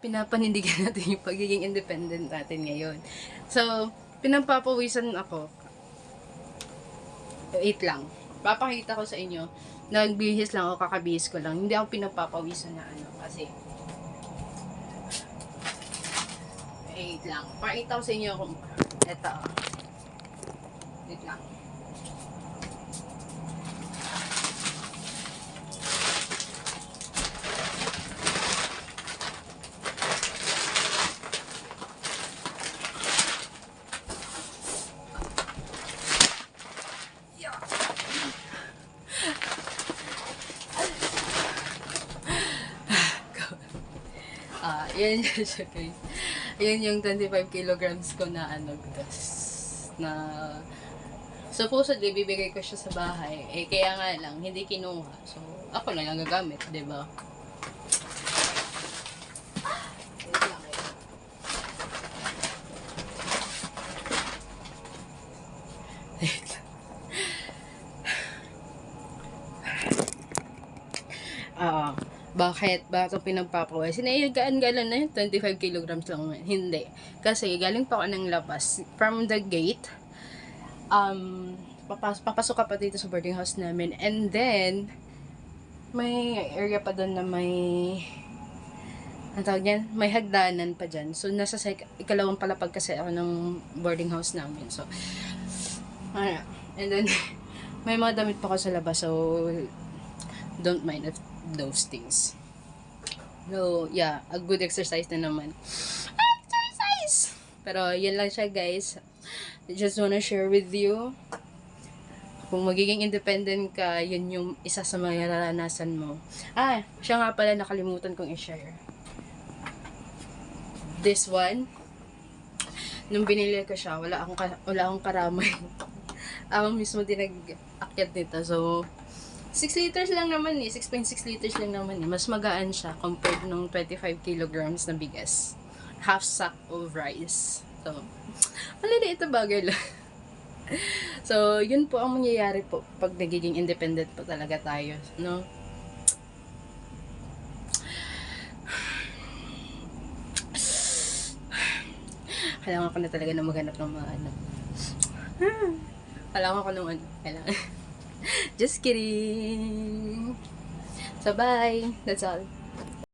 pinapanindigan natin yung pagiging independent natin ngayon. So, pinapapawisan ako. Wait lang. Papakita ko sa inyo. Nagbihis lang ako, kakabihis ko lang. Hindi ako pinapapawisan na ano. Kasi, wait lang. Pakita ko sa inyo kung eto. Wait lang. Yan yun siya guys. Yan yung 25 kilograms ko na ano guys. Na supposedly bibigay ko siya sa bahay. Eh kaya nga lang, hindi kinuha. So, ako lang ang gagamit, diba? Bakit? Bakit pinagpapaway? Sinayagaan-galan na yun, 25 kilograms lang. Hindi. Kasi galing pa ako ng labas. From the gate, papasok ka pa dito sa boarding house namin. And then, may area pa doon na may, ang tawag yan? May hagdanan pa dyan. So, nasa ikalawang palapag kasi ako ng boarding house namin. So, ano. And then, may mga damit pa ako sa labas. So, don't mind those things. So, yeah, a good exercise na naman. Exercise! Pero, yan lang siya, guys. I just wanna share with you. Kung magiging independent ka, yun yung isa sa mga naranasan mo. Siya nga pala, nakalimutan kong i-share. This one, nung binili ko siya, wala akong karamay. Ako mismo din nag-akyat nito. So, 6 liters lang naman 6.6 liters lang naman Mas magaan siya compared nung 25 kilograms na bigas. Half sack of rice. So, maliliit na bagay lang. So, yun po ang mangyayari po pag nagiging independent po talaga tayo, no? Kailangan ko na talaga na maghanap ng mga ano. Kailangan ko nung ano. Kailangan. Just kidding. So, bye. That's all.